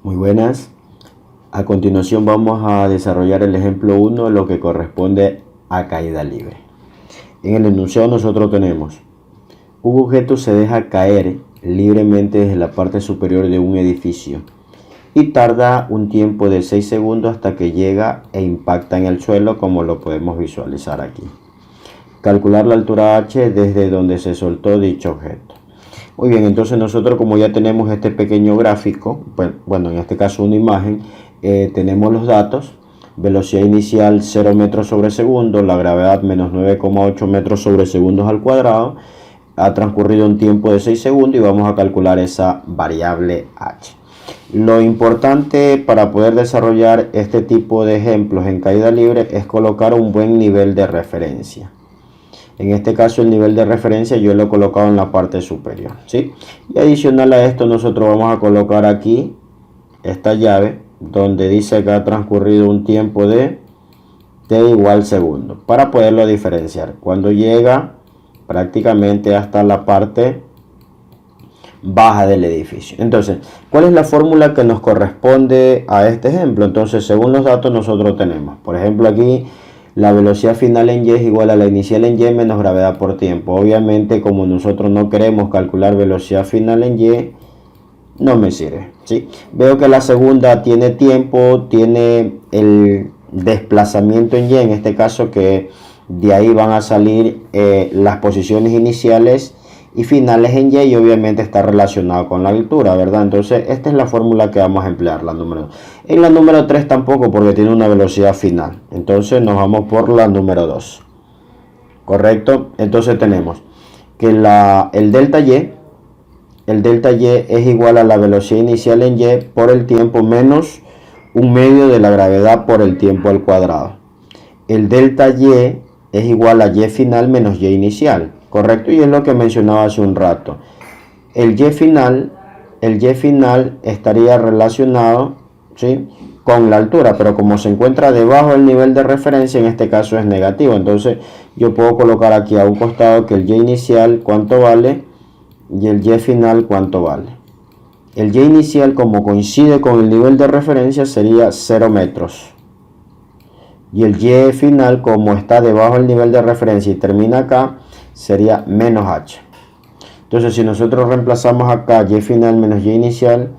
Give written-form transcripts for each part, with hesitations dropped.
Muy buenas. A continuación vamos a desarrollar el ejemplo 1, lo que corresponde a caída libre. En el enunciado nosotros tenemos: un objeto se deja caer libremente desde la parte superior de un edificio y tarda un tiempo de 6 segundos hasta que llega e impacta en el suelo, como lo podemos visualizar aquí. Calcular la altura h desde donde se soltó dicho objeto. Muy bien, entonces nosotros, como ya tenemos este pequeño gráfico, bueno, en este caso una imagen, tenemos los datos: velocidad inicial 0 metros sobre segundo, la gravedad menos 9,8 metros sobre segundos al cuadrado, ha transcurrido un tiempo de 6 segundos y vamos a calcular esa variable h. Lo importante para poder desarrollar este tipo de ejemplos en caída libre es colocar un buen nivel de referencia. En este caso el nivel de referencia yo lo he colocado en la parte superior, ¿sí? Y adicional a esto nosotros vamos a colocar aquí esta llave donde dice que ha transcurrido un tiempo de t igual segundo, para poderlo diferenciar cuando llega prácticamente hasta la parte baja del edificio. Entonces, ¿cuál es la fórmula que nos corresponde a este ejemplo? Entonces, según los datos nosotros tenemos, por ejemplo, aquí la velocidad final en y es igual a la inicial en y menos gravedad por tiempo. Obviamente, como nosotros no queremos calcular velocidad final en y, no me sirve, ¿sí? Veo que la segunda tiene tiempo, tiene el desplazamiento en y, en este caso, que de ahí van a salir las posiciones iniciales y finales en y obviamente está relacionado con la altura, ¿verdad? Entonces esta es la fórmula que vamos a emplear, la número 2. En la número 3 tampoco, porque tiene una velocidad final. Entonces nos vamos por la número 2. ¿Correcto? Entonces tenemos que el delta y es igual a la velocidad inicial en y por el tiempo menos un medio de la gravedad por el tiempo al cuadrado. El delta y es igual a y final menos y inicial. Correcto, y es lo que mencionaba hace un rato. El y final estaría relacionado, ¿sí?, con la altura, pero como se encuentra debajo del nivel de referencia, en este caso es negativo. Entonces yo puedo colocar aquí a un costado que el y inicial cuánto vale y el y final cuánto vale. El y inicial, como coincide con el nivel de referencia, sería 0 metros. Y el y final, como está debajo del nivel de referencia y termina acá, sería menos h. Entonces, si nosotros reemplazamos acá y final menos y inicial,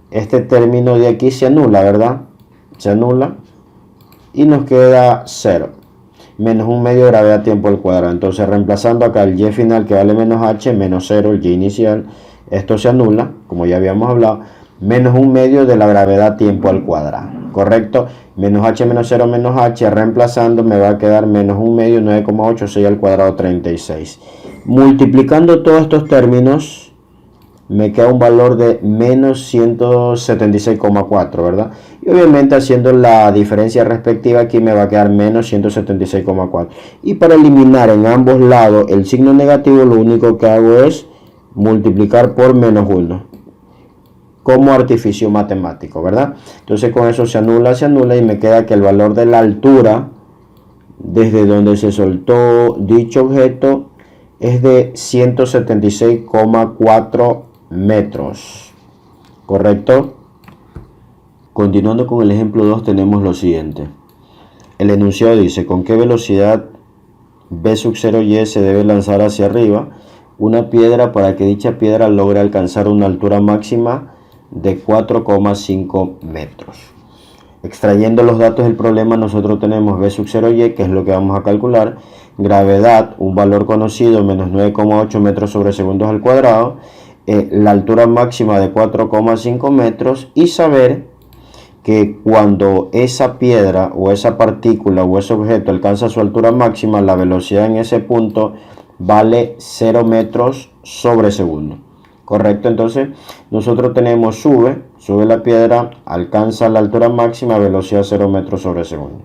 este término de aquí se anula, ¿verdad? Se anula y nos queda 0 menos un medio de gravedad tiempo al cuadrado. Entonces, reemplazando acá el y final, que vale menos h, menos 0 el y inicial, esto se anula, como ya habíamos hablado, menos un medio de la gravedad tiempo al cuadrado. ¿Correcto? Menos h menos 0 menos h, reemplazando me va a quedar menos un medio, 9,8, 6 al cuadrado, 36. Multiplicando todos estos términos me queda un valor de menos 176,4, ¿verdad? Y obviamente haciendo la diferencia respectiva aquí me va a quedar menos 176,4. Y para eliminar en ambos lados el signo negativo, lo único que hago es multiplicar por menos 1. Como artificio matemático, ¿verdad? Entonces con eso se anula y me queda que el valor de la altura desde donde se soltó dicho objeto es de 176,4 metros. ¿Correcto? Continuando con el ejemplo 2 tenemos lo siguiente. El enunciado dice: ¿con qué velocidad v sub 0y se debe lanzar hacia arriba una piedra para que dicha piedra logre alcanzar una altura máxima de 4,5 metros? Extrayendo los datos del problema, nosotros tenemos v sub 0y, que es lo que vamos a calcular, gravedad, un valor conocido, menos 9,8 metros sobre segundos al cuadrado, la altura máxima de 4,5 metros, y saber que cuando esa piedra o esa partícula o ese objeto alcanza su altura máxima, la velocidad en ese punto vale 0 metros sobre segundo. ¿Correcto? Entonces nosotros tenemos sube la piedra, alcanza la altura máxima, velocidad 0 metros sobre segundo.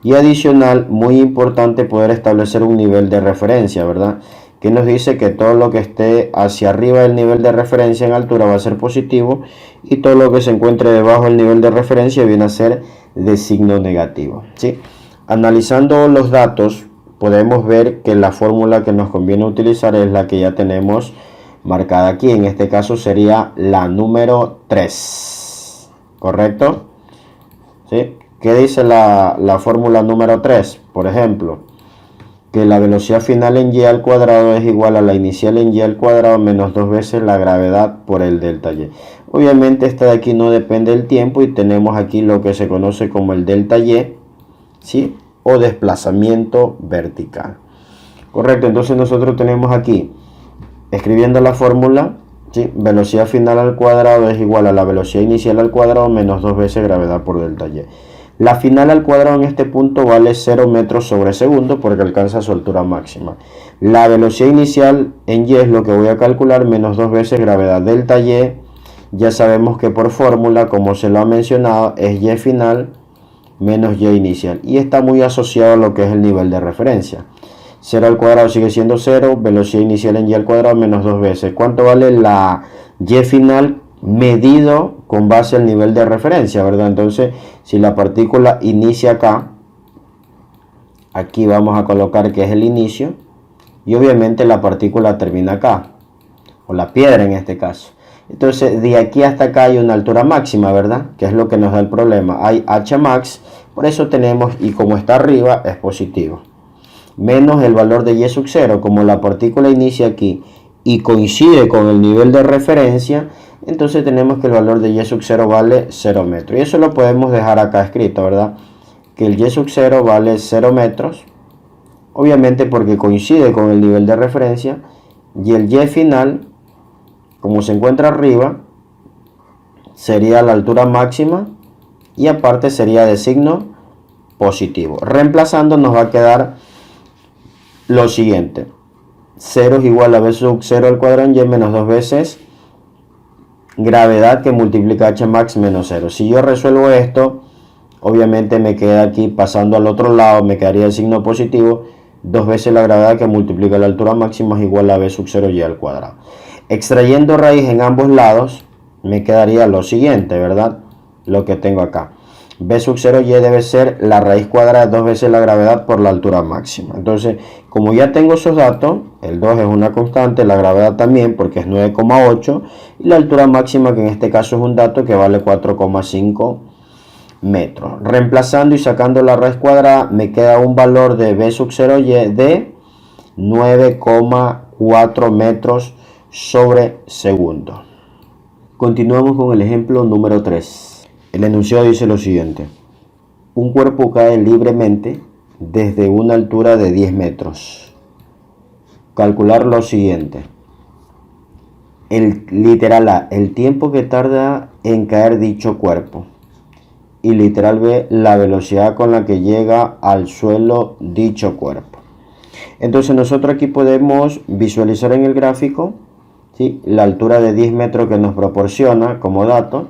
Y adicional, muy importante poder establecer un nivel de referencia, ¿verdad? Que nos dice que todo lo que esté hacia arriba del nivel de referencia en altura va a ser positivo, y todo lo que se encuentre debajo del nivel de referencia viene a ser de signo negativo, ¿sí? Analizando los datos, podemos ver que la fórmula que nos conviene utilizar es la que ya tenemos marcada aquí. En este caso sería la número 3. ¿correcto? ¿Sí? ¿Qué dice la fórmula número 3? Por ejemplo, que la velocidad final en y al cuadrado es igual a la inicial en y al cuadrado menos 2 veces la gravedad por el delta y. Obviamente esta de aquí no depende del tiempo y tenemos aquí lo que se conoce como el delta y, ¿sí? O desplazamiento vertical. Correcto, entonces nosotros tenemos aquí, escribiendo la fórmula, ¿sí? Velocidad final al cuadrado es igual a la velocidad inicial al cuadrado menos 2 veces gravedad por delta y. La final al cuadrado en este punto vale 0 metros sobre segundo porque alcanza su altura máxima. La velocidad inicial en y es lo que voy a calcular menos 2 veces gravedad delta y. Ya sabemos que por fórmula, como se lo ha mencionado, es y final menos y inicial. Y está muy asociado a lo que es el nivel de referencia. 0 al cuadrado sigue siendo 0, velocidad inicial en y al cuadrado menos 2 veces. ¿Cuánto vale la y final medido con base al nivel de referencia, verdad? Entonces, si la partícula inicia acá, aquí vamos a colocar que es el inicio, y obviamente la partícula termina acá, o la piedra en este caso. Entonces, de aquí hasta acá hay una altura máxima, ¿verdad? Que es lo que nos da el problema. Hay h max, por eso tenemos, y como está arriba, es positivo. Menos el valor de y sub 0, como la partícula inicia aquí y coincide con el nivel de referencia, entonces tenemos que el valor de y sub 0 vale 0 metros. Y eso lo podemos dejar acá escrito, ¿verdad? Que el y sub 0 vale 0 metros, obviamente porque coincide con el nivel de referencia, y el y final, como se encuentra arriba, sería la altura máxima y aparte sería de signo positivo. Reemplazando nos va a quedar lo siguiente: 0 es igual a b sub 0 al cuadrado en y menos 2 veces gravedad que multiplica h max menos 0. Si yo resuelvo esto, obviamente me queda aquí, pasando al otro lado, me quedaría el signo positivo, 2 veces la gravedad que multiplica la altura máxima es igual a b sub 0 y al cuadrado. Extrayendo raíz en ambos lados, me quedaría lo siguiente, ¿verdad? Lo que tengo acá. B sub 0y debe ser la raíz cuadrada de 2 veces la gravedad por la altura máxima. Entonces, como ya tengo esos datos, el 2 es una constante, la gravedad también porque es 9,8 y la altura máxima, que en este caso es un dato que vale 4,5 metros. Reemplazando y sacando la raíz cuadrada, me queda un valor de B sub 0y de 9,4 metros sobre segundo. Continuamos con el ejemplo número 3. El enunciado dice lo siguiente: un cuerpo cae libremente desde una altura de 10 metros. Calcular lo siguiente: literal A, el tiempo que tarda en caer dicho cuerpo, y literal B, la velocidad con la que llega al suelo dicho cuerpo. Entonces nosotros aquí podemos visualizar en el gráfico, ¿sí?, la altura de 10 metros que nos proporciona como dato,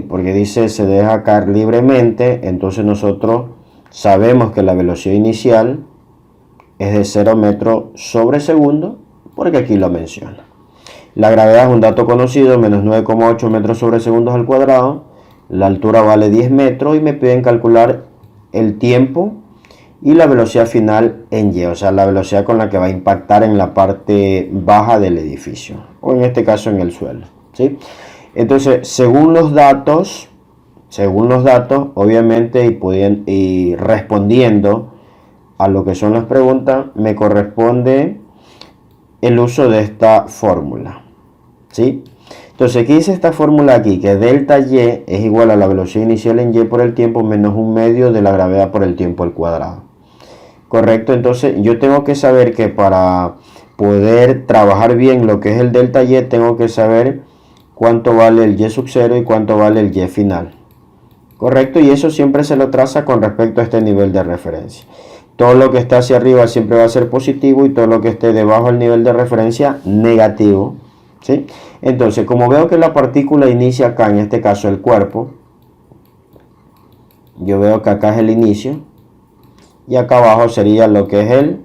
porque dice se deja caer libremente. Entonces nosotros sabemos que la velocidad inicial es de 0 metros sobre segundo, porque aquí lo menciona. La gravedad es un dato conocido, menos 9,8 metros sobre segundo al cuadrado. La altura vale 10 metros y me piden calcular el tiempo y la velocidad final en y, o sea, la velocidad con la que va a impactar en la parte baja del edificio, o en este caso en el suelo, ¿sí? Entonces, según los datos, obviamente, y respondiendo a lo que son las preguntas, me corresponde el uso de esta fórmula, ¿sí? Entonces, ¿qué dice esta fórmula aquí? Que delta y es igual a la velocidad inicial en y por el tiempo menos un medio de la gravedad por el tiempo al cuadrado. Correcto, entonces yo tengo que saber que para poder trabajar bien lo que es el delta y, tengo que saber cuánto vale el y sub 0 y cuánto vale el y final. Correcto, y eso siempre se lo traza con respecto a este nivel de referencia. Todo lo que está hacia arriba siempre va a ser positivo y todo lo que esté debajo del nivel de referencia negativo, ¿sí? Entonces, como veo que la partícula inicia acá, en este caso el cuerpo, yo veo que acá es el inicio y acá abajo sería lo que es el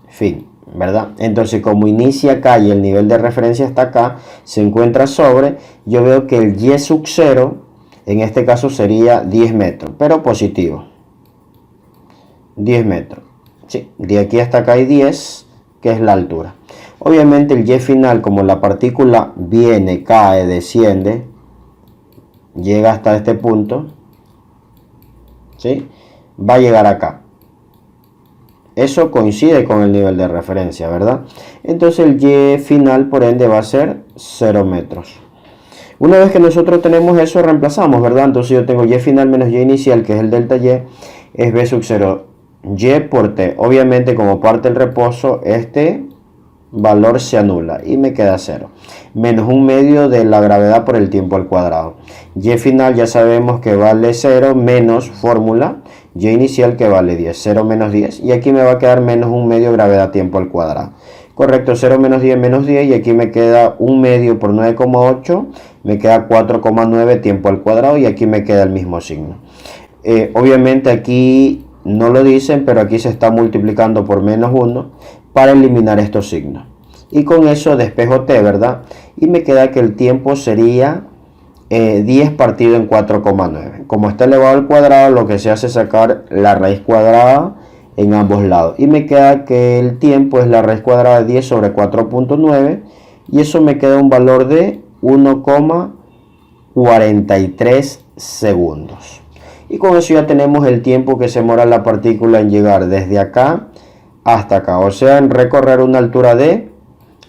fin, ¿verdad? Entonces, como inicia acá y el nivel de referencia está acá, se encuentra sobre, yo veo que el y sub 0 en este caso sería 10 metros, pero positivo. 10 metros, sí, de aquí hasta acá hay 10, que es la altura. Obviamente el y final, como la partícula viene, cae, desciende, llega hasta este punto, ¿sí? Va a llegar acá. Eso coincide con el nivel de referencia, ¿verdad? Entonces el y final, por ende, va a ser 0 metros. Una vez que nosotros tenemos eso, reemplazamos, ¿verdad? Entonces yo tengo y final menos y inicial, que es el delta y, es b sub 0 y por t. Obviamente, como parte del reposo, este valor se anula y me queda 0. Menos 1/2 de la gravedad por el tiempo al cuadrado. Y final ya sabemos que vale 0 menos fórmula y inicial que vale 10. 0 menos 10. Y aquí me va a quedar menos 1/2 gravedad tiempo al cuadrado. Correcto, 0 menos 10 y aquí me queda 1/2 por 9,8. Me queda 4,9 tiempo al cuadrado y aquí me queda el mismo signo. Obviamente aquí no lo dicen, pero aquí se está multiplicando por menos 1 para eliminar estos signos. Y con eso despejo t, ¿verdad? Y me queda que el tiempo sería 10 partido en 4,9. Como está elevado al cuadrado, lo que se hace es sacar la raíz cuadrada en ambos lados. Y me queda que el tiempo es la raíz cuadrada de 10 sobre 4,9. Y eso me queda un valor de 1,43 segundos. Y con eso ya tenemos el tiempo que se demora la partícula en llegar desde acá hasta acá. O sea, en recorrer una altura de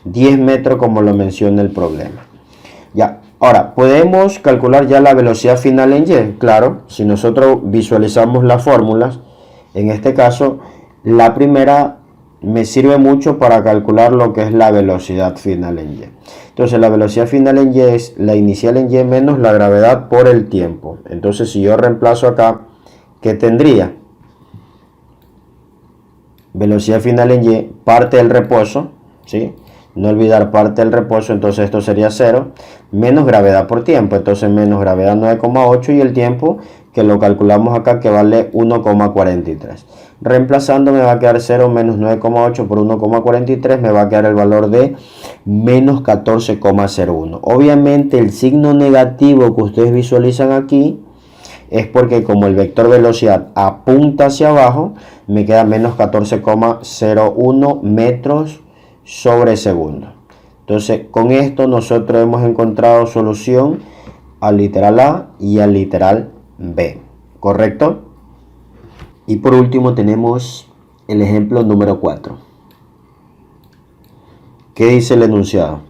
10 metros como lo menciona el problema. Ya, ahora, ¿podemos calcular ya la velocidad final en y? Claro, si nosotros visualizamos las fórmulas, en este caso, la primera me sirve mucho para calcular lo que es la velocidad final en y. Entonces, la velocidad final en y es la inicial en y menos la gravedad por el tiempo. Entonces, si yo reemplazo acá, ¿qué tendría? Velocidad final en y, parte del reposo, ¿sí? No olvidar parte del reposo, entonces esto sería 0, menos gravedad por tiempo, entonces menos gravedad 9,8 y el tiempo que lo calculamos acá que vale 1,43. Reemplazando me va a quedar 0 menos 9,8 por 1,43, me va a quedar el valor de menos 14,01. Obviamente el signo negativo que ustedes visualizan aquí es porque como el vector velocidad apunta hacia abajo, me queda menos 14,01 metros sobre segundo. Entonces con esto nosotros hemos encontrado solución al literal A y al literal B, ¿correcto? Y por último tenemos el ejemplo número 4. ¿Qué dice el enunciado?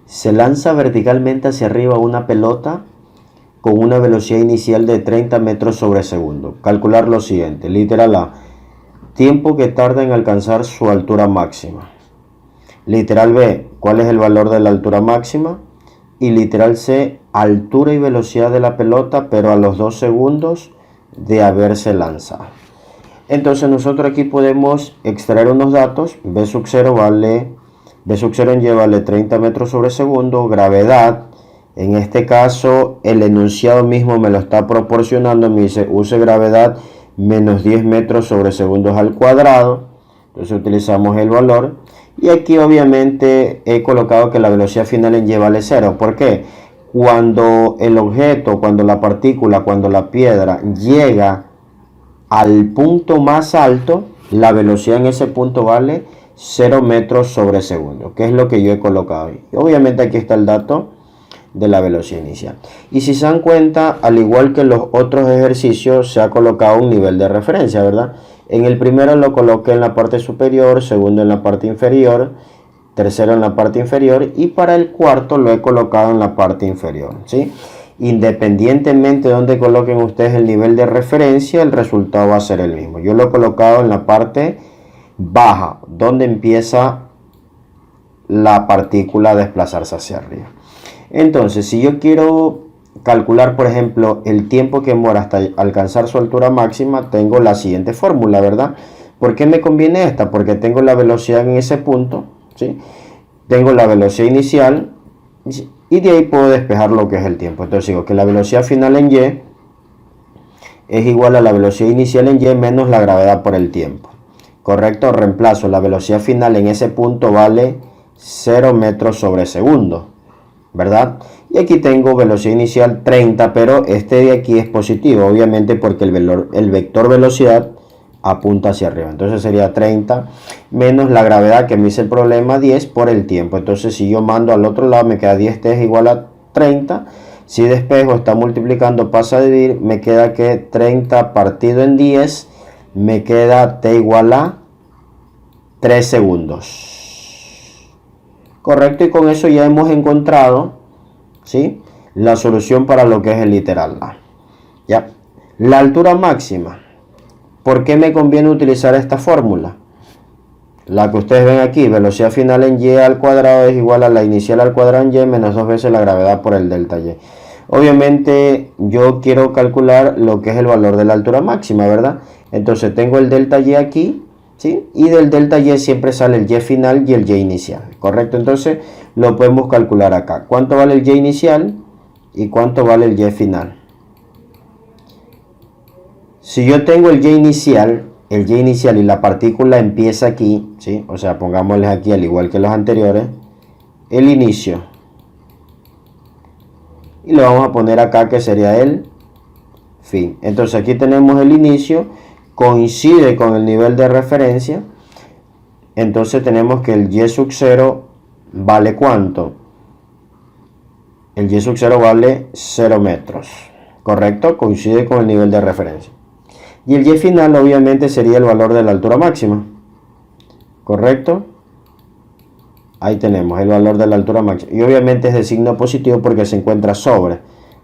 Se lanza verticalmente hacia arriba una pelota con una velocidad inicial de 30 metros sobre segundo. Calcular lo siguiente. Literal A, tiempo que tarda en alcanzar su altura máxima. Literal B, ¿cuál es el valor de la altura máxima? Y literal C, altura y velocidad de la pelota, pero a los 2 segundos de haberse lanzado. Entonces nosotros aquí podemos extraer unos datos. B sub 0 en y vale 30 metros sobre segundo. Gravedad, en este caso el enunciado mismo me lo está proporcionando. Me dice use gravedad menos 10 metros sobre segundos al cuadrado. Entonces utilizamos el valor. Y aquí obviamente he colocado que la velocidad final en y vale 0. ¿Por qué? Cuando el objeto, cuando la partícula, cuando la piedra llega al punto más alto, la velocidad en ese punto vale 0 metros sobre segundo, que es lo que yo he colocado ahí. Y obviamente aquí está el dato de la velocidad inicial. Y si se dan cuenta, al igual que los otros ejercicios, se ha colocado un nivel de referencia, ¿verdad? En el primero lo coloqué en la parte superior, segundo en la parte inferior, tercero en la parte inferior y para el cuarto lo he colocado en la parte inferior, ¿sí? Independientemente de donde coloquen ustedes el nivel de referencia, el resultado va a ser el mismo. Yo lo he colocado en la parte baja, donde empieza la partícula a desplazarse hacia arriba. Entonces, si yo quiero calcular, por ejemplo, el tiempo que demora hasta alcanzar su altura máxima, tengo la siguiente fórmula, ¿verdad? ¿Por qué me conviene esta? Porque tengo la velocidad en ese punto, ¿sí? Tengo la velocidad inicial y de ahí puedo despejar lo que es el tiempo. Entonces digo que la velocidad final en y es igual a la velocidad inicial en y menos la gravedad por el tiempo. Correcto, reemplazo la velocidad final en ese punto vale 0 metros sobre segundo, ¿verdad? Y aquí tengo velocidad inicial 30, pero este de aquí es positivo, obviamente porque el vector velocidad apunta hacia arriba. Entonces sería 30 menos la gravedad que me dice el problema 10 por el tiempo. Entonces si yo mando al otro lado me queda 10t es igual a 30. Si despejo, está multiplicando, pasa a dividir, me queda que 30 partido en 10, me queda t igual a 3 segundos. Correcto, y con eso ya hemos encontrado, ¿sí?, la solución para lo que es el literal A. ¿Ya? La altura máxima. ¿Por qué me conviene utilizar esta fórmula? La que ustedes ven aquí, velocidad final en y al cuadrado es igual a la inicial al cuadrado en y menos 2 veces la gravedad por el delta y. Obviamente yo quiero calcular lo que es el valor de la altura máxima, ¿verdad? Entonces tengo el delta y aquí, ¿sí? Y del delta y siempre sale el y final y el y inicial, ¿correcto? Entonces lo podemos calcular acá. ¿Cuánto vale el y inicial y cuánto vale el y final? Si yo tengo el y inicial y la partícula empieza aquí, ¿sí? O sea, pongámosles aquí al igual que los anteriores, el inicio. Y le vamos a poner acá que sería el fin. Entonces aquí tenemos el inicio, coincide con el nivel de referencia. Entonces tenemos que el y sub 0 vale ¿cuánto? El y sub 0 vale 0 metros. ¿Correcto? Coincide con el nivel de referencia. Y el y final obviamente sería el valor de la altura máxima. ¿Correcto? Ahí tenemos el valor de la altura máxima. Y obviamente es de signo positivo porque se encuentra sobre.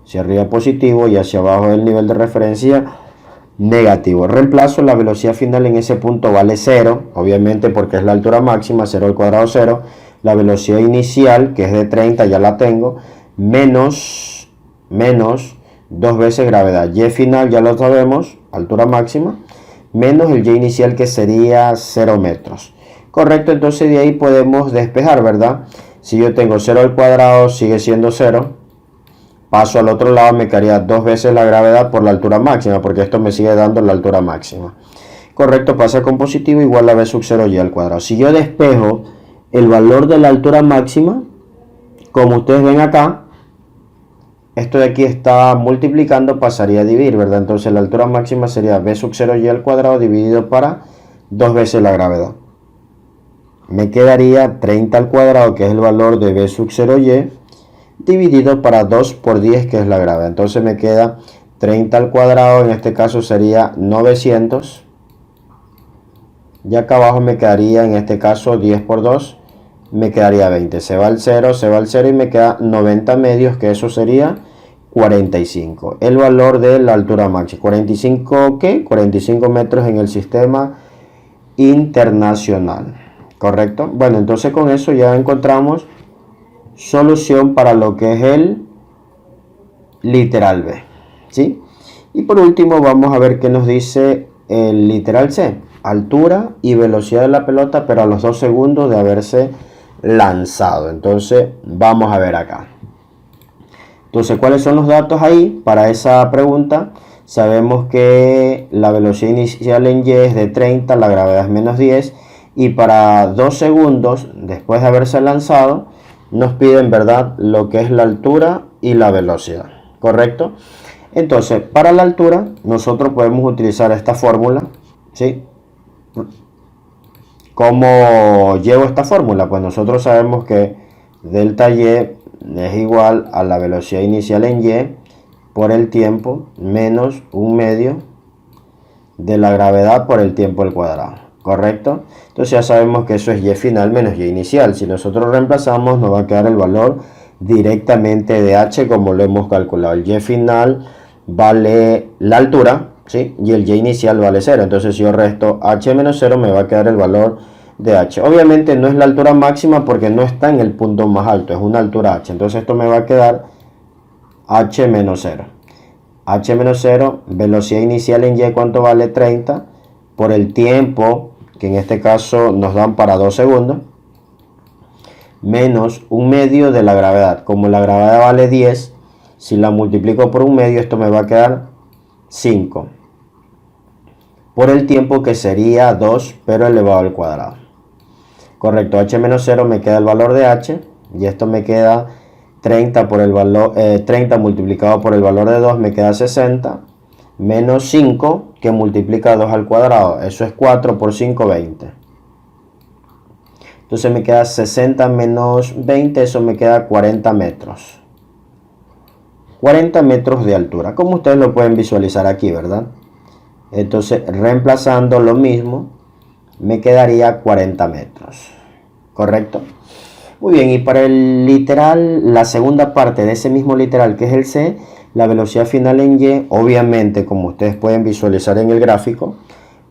Hacia arriba positivo y hacia abajo del nivel de referencia negativo. Reemplazo la velocidad final en ese punto vale 0. Obviamente porque es la altura máxima, 0 al cuadrado 0. La velocidad inicial, que es de 30, ya la tengo. Menos 2 veces gravedad. Y final ya lo sabemos, altura máxima, menos el y inicial que sería 0 metros. Correcto, entonces de ahí podemos despejar, ¿verdad? Si yo tengo 0 al cuadrado, sigue siendo 0. Paso al otro lado, me quedaría 2 veces la gravedad por la altura máxima, porque esto me sigue dando la altura máxima. Correcto, pasa con positivo igual a b sub 0 y al cuadrado. Si yo despejo el valor de la altura máxima, como ustedes ven acá, esto de aquí está multiplicando, pasaría a dividir, ¿verdad? Entonces la altura máxima sería b sub 0 y al cuadrado dividido para 2 veces la gravedad. Me quedaría 30 al cuadrado, que es el valor de b sub 0y, dividido para 2 por 10, que es la gravedad. Entonces me queda 30 al cuadrado, en este caso sería 900. Y acá abajo me quedaría, en este caso, 10 por 2, me quedaría 20. Se va el 0 y me queda 90 medios, que eso sería 45. El valor de la altura máxima. 45, ¿qué? 45 metros en el sistema internacional. ¿Correcto? Bueno, entonces con eso ya encontramos solución para lo que es el literal B. ¿Sí? Y por último vamos a ver qué nos dice el literal C. Altura y velocidad de la pelota, pero a los 2 segundos de haberse lanzado. Entonces vamos a ver acá. Entonces, ¿cuáles son los datos ahí para esa pregunta? Sabemos que la velocidad inicial en y es de 30, la gravedad es menos 10. Y para 2 segundos después de haberse lanzado, nos piden, ¿verdad?, lo que es la altura y la velocidad. ¿Correcto? Entonces, para la altura, nosotros podemos utilizar esta fórmula, ¿sí? ¿Cómo llevo esta fórmula? Pues nosotros sabemos que delta y es igual a la velocidad inicial en y por el tiempo menos un medio de la gravedad por el tiempo al cuadrado. ¿Correcto? Entonces ya sabemos que eso es y final menos y inicial. Si nosotros reemplazamos, nos va a quedar el valor directamente de h como lo hemos calculado. El y final vale la altura, ¿sí? Y el y inicial vale 0. Entonces si yo resto h menos 0, me va a quedar el valor de h. Obviamente no es la altura máxima porque no está en el punto más alto, es una altura h. Entonces esto me va a quedar h menos 0. H menos 0, velocidad inicial en y, ¿cuánto vale? 30, por el tiempo, que en este caso nos dan para 2 segundos, menos un medio de la gravedad. Como la gravedad vale 10, si la multiplico por un medio, esto me va a quedar 5. Por el tiempo, que sería 2, pero elevado al cuadrado. Correcto, h menos 0 me queda el valor de h, y esto me queda 30 por el valor 30 multiplicado por el valor de 2 me queda 60, menos 5 que multiplica 2 al cuadrado, eso es 4 por 5, 20. Entonces me queda 60 menos 20, eso me queda 40 metros. 40 metros de altura, como ustedes lo pueden visualizar aquí, ¿verdad? Entonces, reemplazando lo mismo, me quedaría 40 metros, ¿correcto? Muy bien, y para el literal, la segunda parte de ese mismo literal, que es el C, la velocidad final en Y, obviamente, como ustedes pueden visualizar en el gráfico,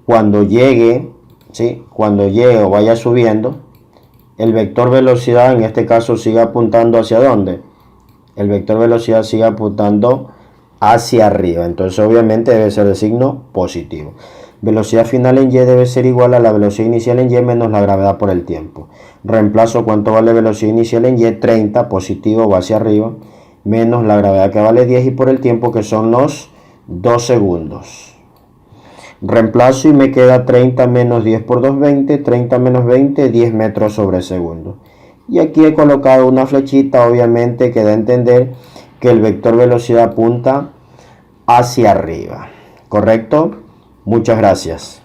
cuando llegue, ¿sí? Cuando llegue o vaya subiendo, el vector velocidad en este caso sigue apuntando ¿hacia dónde? El vector velocidad sigue apuntando hacia arriba, entonces obviamente debe ser de signo positivo. Velocidad final en Y debe ser igual a la velocidad inicial en Y menos la gravedad por el tiempo. Reemplazo cuánto vale velocidad inicial en Y, 30, positivo, va hacia arriba, menos la gravedad que vale 10 y por el tiempo que son los 2 segundos. Reemplazo y me queda 30 menos 10 por 2, 20, 30 menos 20, 10 metros sobre segundo. Y aquí he colocado una flechita, obviamente, que da a entender que el vector velocidad apunta hacia arriba. ¿Correcto? Muchas gracias.